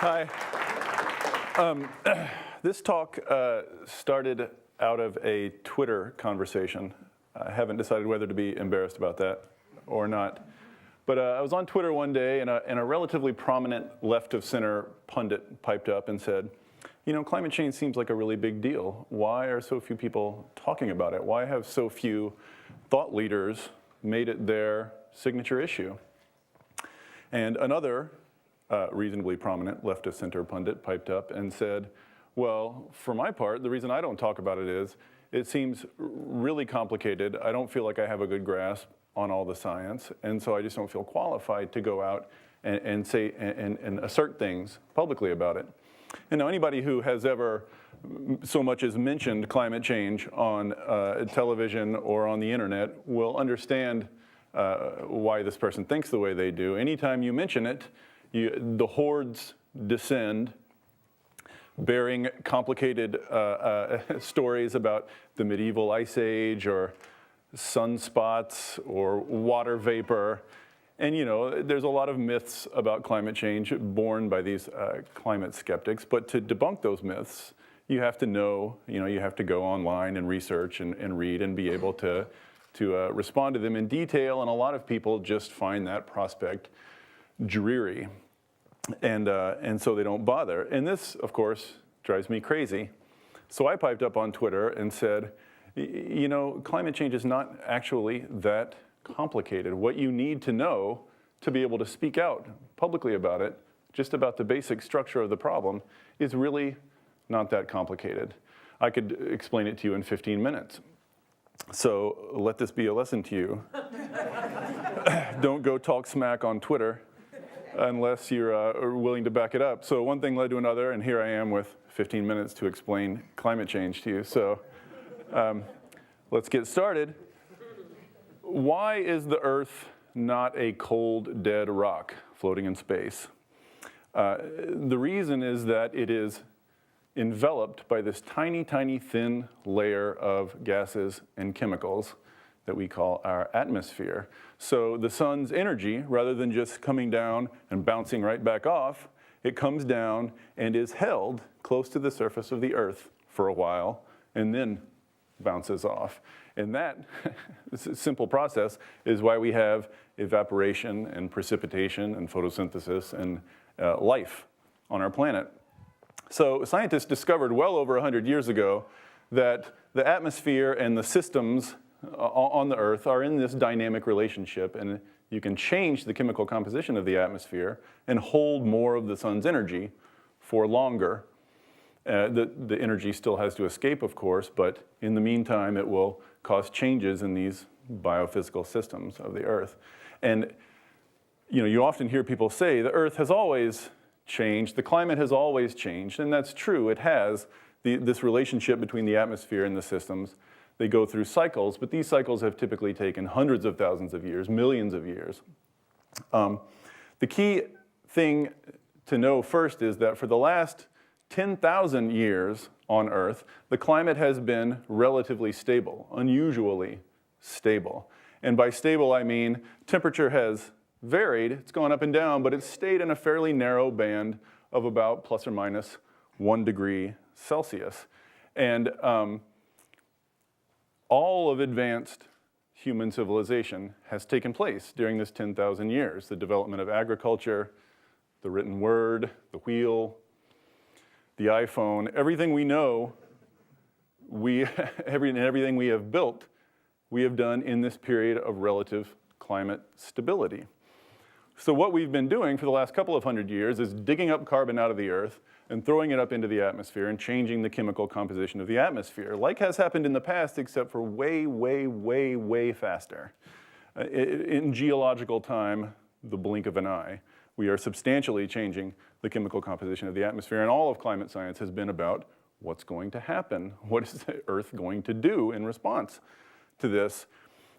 Hi. This talk started out of a Twitter conversation. I haven't decided whether to be embarrassed about that or not. But I was on Twitter one day, and a relatively prominent left-of-center pundit piped up and said, you know, climate change seems like a really big deal. Why are so few people talking about it? Why have so few thought leaders made it their signature issue? And another reasonably prominent left-of-center pundit piped up and said, well, for my part, the reason I don't talk about it is it seems really complicated. I don't feel like I have a good grasp on all the science, and so I just don't feel qualified to go out and say and assert things publicly about it. And now anybody who has ever so much as mentioned climate change on television or on the internet will understand why this person thinks the way they do. Anytime you mention it, the hordes descend, bearing complicated stories about the medieval ice age or sunspots or water vapor. And you know, there's a lot of myths about climate change born by these climate skeptics. But to debunk those myths, you have to know, you have to go online and research and read and be able to respond to them in detail. And a lot of people just find that prospect dreary, and so they don't bother. And this, of course, drives me crazy. So I piped up on Twitter and said, you know, climate change is not actually that complicated. What you need to know to be able to speak out publicly about it, just about the basic structure of the problem, is really not that complicated. I could explain it to you in 15 minutes. So let this be a lesson to you. Don't go talk smack on Twitter unless you're willing to back it up. So one thing led to another, and here I am with 15 minutes to explain climate change to you. So let's get started. Why is the Earth not a cold, dead rock floating in space? The reason is that it is enveloped by this tiny, tiny, thin layer of gases and chemicals that we call our atmosphere. So the sun's energy, rather than just coming down and bouncing right back off, it comes down and is held close to the surface of the Earth for a while and then bounces off. And that simple process is why we have evaporation and precipitation and photosynthesis and life on our planet. So scientists discovered well over 100 years ago that the atmosphere and the systems on the Earth are in this dynamic relationship, and you can change the chemical composition of the atmosphere and hold more of the sun's energy for longer. The energy still has to escape, of course, but in the meantime, it will cause changes in these biophysical systems of the Earth. And you often hear people say the Earth has always changed, the climate has always changed, and that's true, it has. This relationship between the atmosphere and the systems, they go through cycles, but these cycles have typically taken hundreds of thousands of years, millions of years. The key thing to know first is that for the last 10,000 years on Earth, the climate has been relatively stable, unusually stable. And by stable, I mean temperature has varied, it's gone up and down, but it's stayed in a fairly narrow band of about plus or minus 1 degree Celsius. And all of advanced human civilization has taken place during this 10,000 years. The development of agriculture, the written word, the wheel, the iPhone, everything we know, everything we have built, we have done in this period of relative climate stability. So what we've been doing for the last couple of hundred years is digging up carbon out of the Earth and throwing it up into the atmosphere and changing the chemical composition of the atmosphere, like has happened in the past, except for way, way, way, way faster. In geological time, the blink of an eye, we are substantially changing the chemical composition of the atmosphere, and all of climate science has been about what's going to happen. What is the Earth going to do in response to this?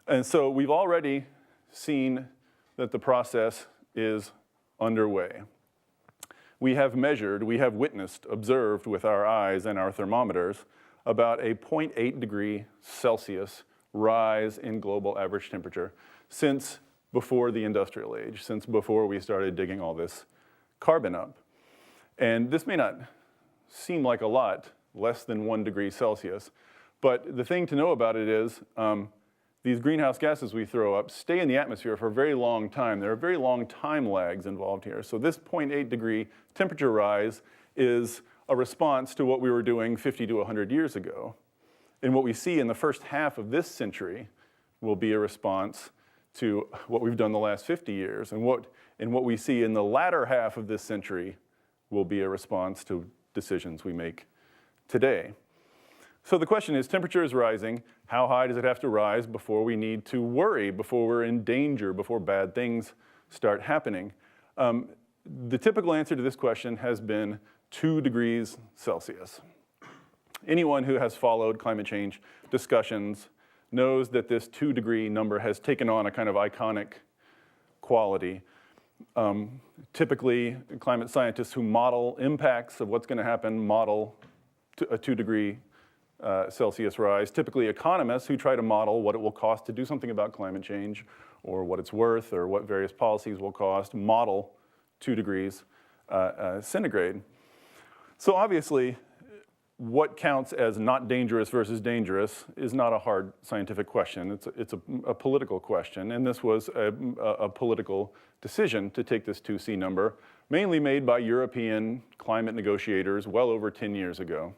And so we've already seen that the process is underway. We have measured, we have witnessed, observed with our eyes and our thermometers about a 0.8 degree Celsius rise in global average temperature since before the industrial age, since before we started digging all this carbon up. And this may not seem like a lot, less than 1 degree Celsius, but the thing to know about it is these greenhouse gases we throw up stay in the atmosphere for a very long time. There are very long time lags involved here. So this 0.8 degree temperature rise is a response to what we were doing 50 to 100 years ago. And what we see in the first half of this century will be a response to what we've done the last 50 years. And what we see in the latter half of this century will be a response to decisions we make today. So the question is, temperature is rising. How high does it have to rise before we need to worry, before we're in danger, before bad things start happening? The typical answer to this question has been 2 degrees Celsius. Anyone who has followed climate change discussions knows that this 2 degree number has taken on a kind of iconic quality. Typically, climate scientists who model impacts of what's going to happen model a 2 degree Celsius rise. Typically, economists who try to model what it will cost to do something about climate change, or what it's worth, or what various policies will cost, model 2 degrees centigrade. So obviously, what counts as not dangerous versus dangerous is not a hard scientific question. It's a political question, and this was a political decision to take this 2C number, mainly made by European climate negotiators well over 10 years ago.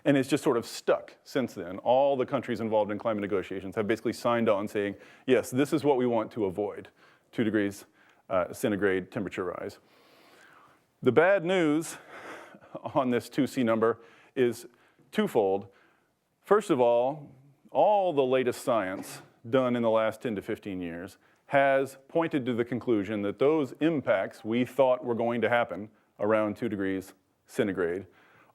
And it's just sort of stuck since then. All the countries involved in climate negotiations have basically signed on saying, yes, this is what we want to avoid, 2 degrees centigrade temperature rise. The bad news on this 2C number is twofold. First of all the latest science done in the last 10 to 15 years has pointed to the conclusion that those impacts we thought were going to happen around 2 degrees centigrade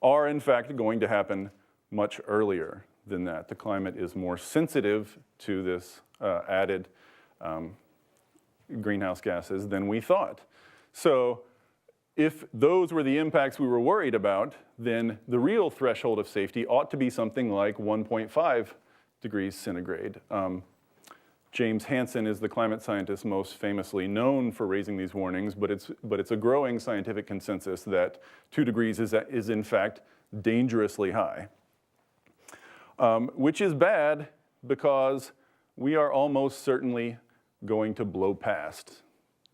are in fact going to happen much earlier than that. The climate is more sensitive to this added greenhouse gases than we thought. So if those were the impacts we were worried about, then the real threshold of safety ought to be something like 1.5 degrees centigrade. James Hansen is the climate scientist most famously known for raising these warnings, but it's a growing scientific consensus that 2 degrees is in fact dangerously high, which is bad because we are almost certainly going to blow past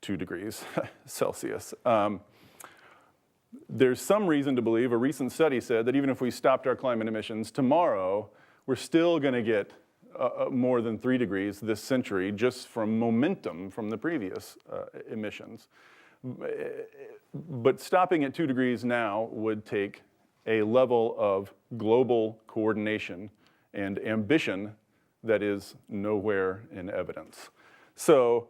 2 degrees Celsius. There's some reason to believe, a recent study said that even if we stopped our climate emissions tomorrow, we're still going to get more than 3 degrees this century just from momentum from the previous emissions. But stopping at 2 degrees now would take a level of global coordination and ambition that is nowhere in evidence. So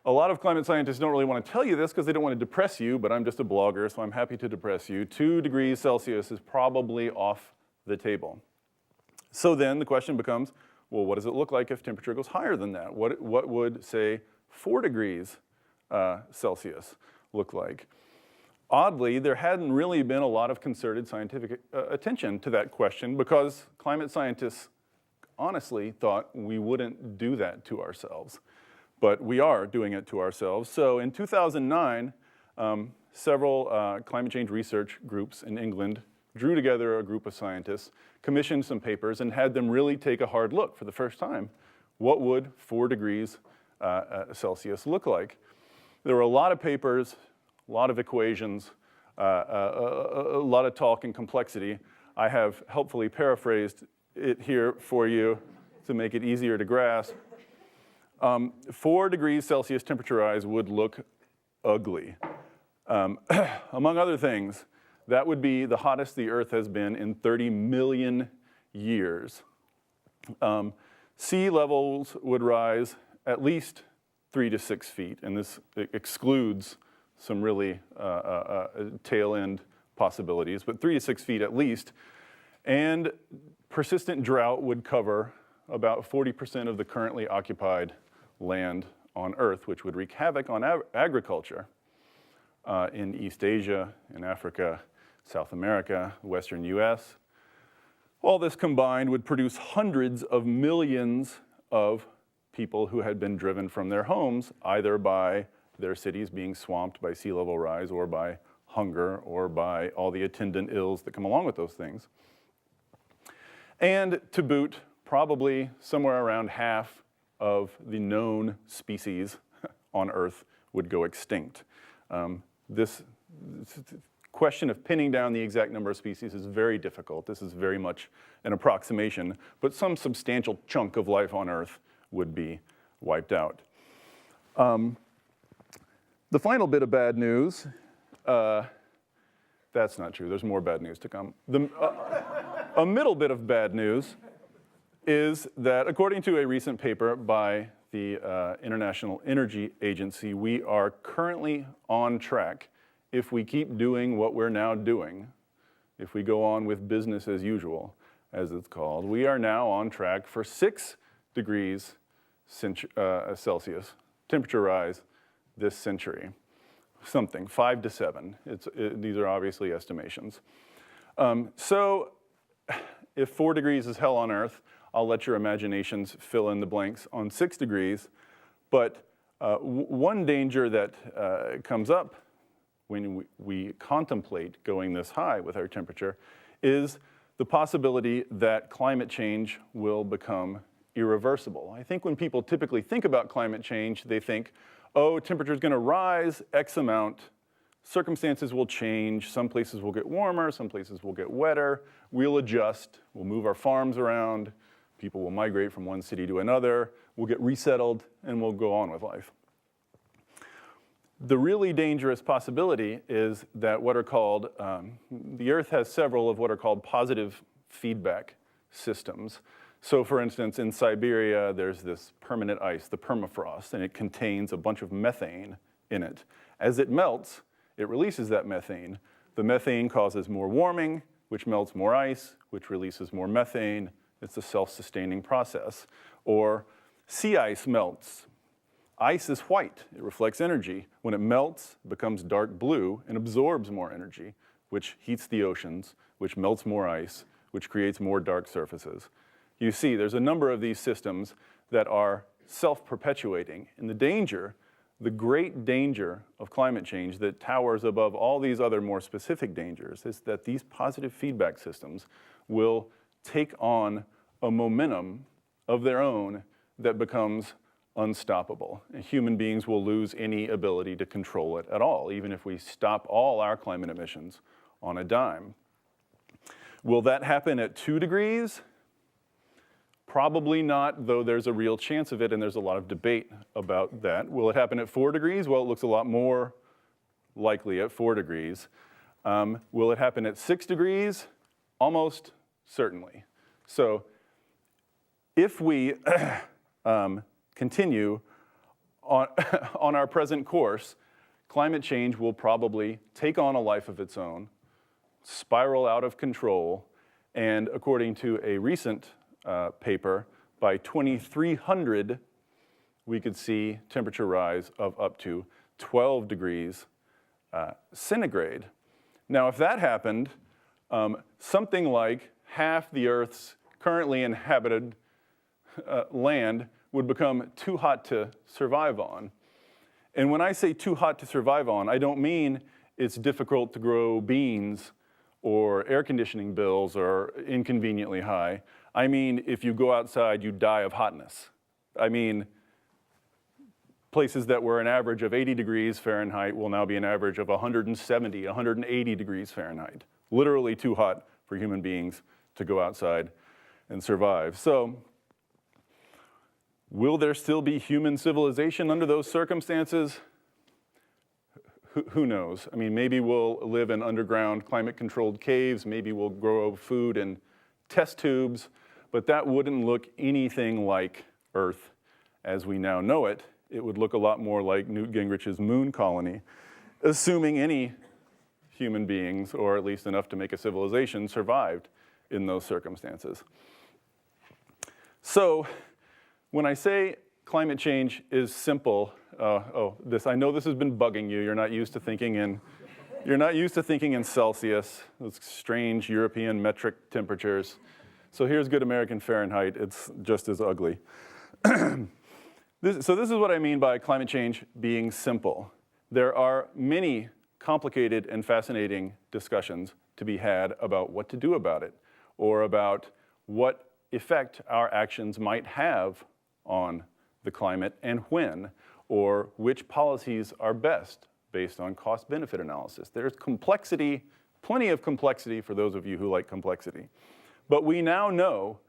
a lot of climate scientists don't really want to tell you this because they don't want to depress you, but I'm just a blogger, so I'm happy to depress you. 2 degrees Celsius is probably off the table. So then the question becomes, well, what does it look like if temperature goes higher than that? What would, say, 4 degrees Celsius look like? Oddly, there hadn't really been a lot of concerted scientific attention to that question because climate scientists honestly thought we wouldn't do that to ourselves. But we are doing it to ourselves. So in 2009, several climate change research groups in England drew together a group of scientists, commissioned some papers, and had them really take a hard look for the first time. What would 4 degrees Celsius look like? There were a lot of papers, a lot of equations, a lot of talk and complexity. I have helpfully paraphrased it here for you to make it easier to grasp. 4 degrees Celsius temperature rise would look ugly. Among other things, that would be the hottest the Earth has been in 30 million years. Sea levels would rise at least 3 to 6 feet, and this excludes some really tail-end possibilities, but 3 to 6 feet at least. And persistent drought would cover about 40% of the currently occupied land on Earth, which would wreak havoc on agriculture in East Asia, in Africa, South America, Western US. All this combined would produce hundreds of millions of people who had been driven from their homes, either by their cities being swamped by sea level rise or by hunger or by all the attendant ills that come along with those things. And to boot, probably somewhere around half of the known species on Earth would go extinct. This question of pinning down the exact number of species is very difficult. This is very much an approximation, but some substantial chunk of life on Earth would be wiped out. The final bit of bad news, that's not true, there's more bad news to come. A middle bit of bad news is that according to a recent paper by the International Energy Agency, we are currently on track, if we keep doing what we're now doing, if we go on with business as usual, as it's called, we are now on track for 6 degrees Celsius temperature rise this century. Something, 5 to 7. These are obviously estimations. So if 4 degrees is hell on Earth, I'll let your imaginations fill in the blanks on 6 degrees. But one danger that comes up when we contemplate going this high with our temperature is the possibility that climate change will become irreversible. I think when people typically think about climate change, they think, oh, temperature's gonna rise X amount, circumstances will change, some places will get warmer, some places will get wetter, we'll adjust, we'll move our farms around, people will migrate from one city to another, we'll get resettled, and we'll go on with life. The really dangerous possibility is that what are called, the Earth has several of what are called positive feedback systems. So for instance, in Siberia, there's this permanent ice, the permafrost, and it contains a bunch of methane in it. As it melts, it releases that methane. The methane causes more warming, which melts more ice, which releases more methane. It's a self-sustaining process. Or sea ice melts. Ice is white, it reflects energy. When it melts, it becomes dark blue and absorbs more energy, which heats the oceans, which melts more ice, which creates more dark surfaces. You see, there's a number of these systems that are self-perpetuating. And the great danger of climate change that towers above all these other more specific dangers is that these positive feedback systems will take on a momentum of their own that becomes unstoppable. And human beings will lose any ability to control it at all, even if we stop all our climate emissions on a dime. Will that happen at 2 degrees? Probably not, though there's a real chance of it, and there's a lot of debate about that. Will it happen at 4 degrees? Well, it looks a lot more likely at 4 degrees. Will it happen at 6 degrees? Almost certainly. So if we continue on our present course, climate change will probably take on a life of its own, spiral out of control, and according to a recent paper, by 2300, we could see temperature rise of up to 12 degrees centigrade. Now, if that happened, something like half the Earth's currently inhabited land would become too hot to survive on. And when I say too hot to survive on, I don't mean it's difficult to grow beans or air conditioning bills are inconveniently high. I mean, if you go outside, you die of hotness. I mean, places that were an average of 80 degrees Fahrenheit will now be an average of 170, 180 degrees Fahrenheit. Literally too hot for human beings to go outside and survive. So, will there still be human civilization under those circumstances? Who knows? I mean, maybe we'll live in underground climate-controlled caves, maybe we'll grow food in test tubes, but that wouldn't look anything like Earth as we now know it. It would look a lot more like Newt Gingrich's moon colony, assuming any human beings, or at least enough to make a civilization, survived in those circumstances. So, when I say climate change is simple, I know this has been bugging you. You're not used to thinking in Celsius, those strange European metric temperatures. So here's good American Fahrenheit. It's just as ugly. So this is what I mean by climate change being simple. There are many complicated and fascinating discussions to be had about what to do about it, or about what effect our actions might have on the climate and when, or which policies are best based on cost-benefit analysis. There's complexity, plenty of complexity for those of you who like complexity. But we now know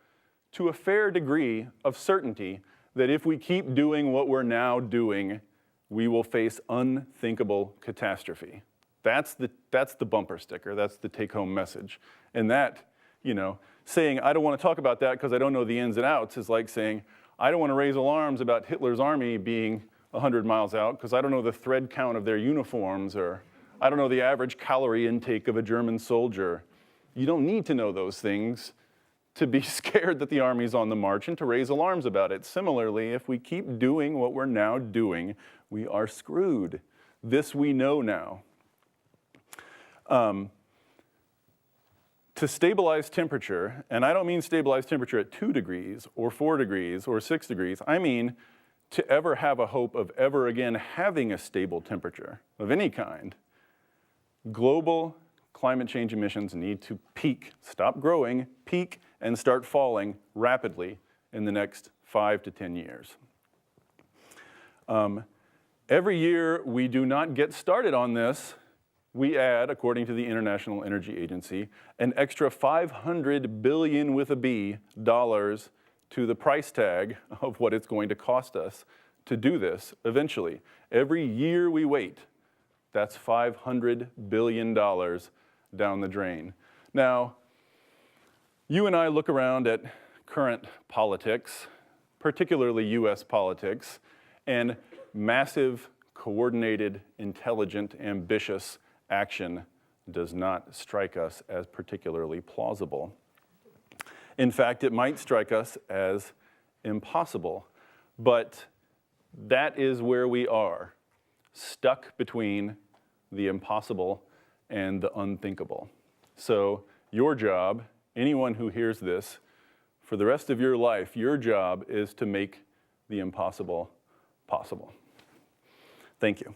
to a fair degree of certainty that if we keep doing what we're now doing, we will face unthinkable catastrophe. That's the bumper sticker, that's the take-home message. And that, you know, saying, I don't want to talk about that because I don't know the ins and outs is like saying, I don't want to raise alarms about Hitler's army being 100 miles out because I don't know the thread count of their uniforms, or I don't know the average calorie intake of a German soldier. You don't need to know those things to be scared that the army's on the march and to raise alarms about it. Similarly, if we keep doing what we're now doing, we are screwed. This we know now. To stabilize temperature, and I don't mean stabilize temperature at 2 degrees or 4 degrees or 6 degrees, I mean to ever have a hope of ever again having a stable temperature of any kind, global climate change emissions need to peak, stop growing, peak, and start falling rapidly in the next 5 to 10 years. Every year we do not get started on this, we add, according to the International Energy Agency, an extra $500 billion with a B dollars to the price tag of what it's going to cost us to do this eventually. Every year we wait, that's $500 billion down the drain. Now, you and I look around at current politics, particularly US politics, and massive, coordinated, intelligent, ambitious action does not strike us as particularly plausible. In fact, it might strike us as impossible, but that is where we are, stuck between the impossible and the unthinkable. So your job, anyone who hears this, for the rest of your life, your job is to make the impossible possible. Thank you.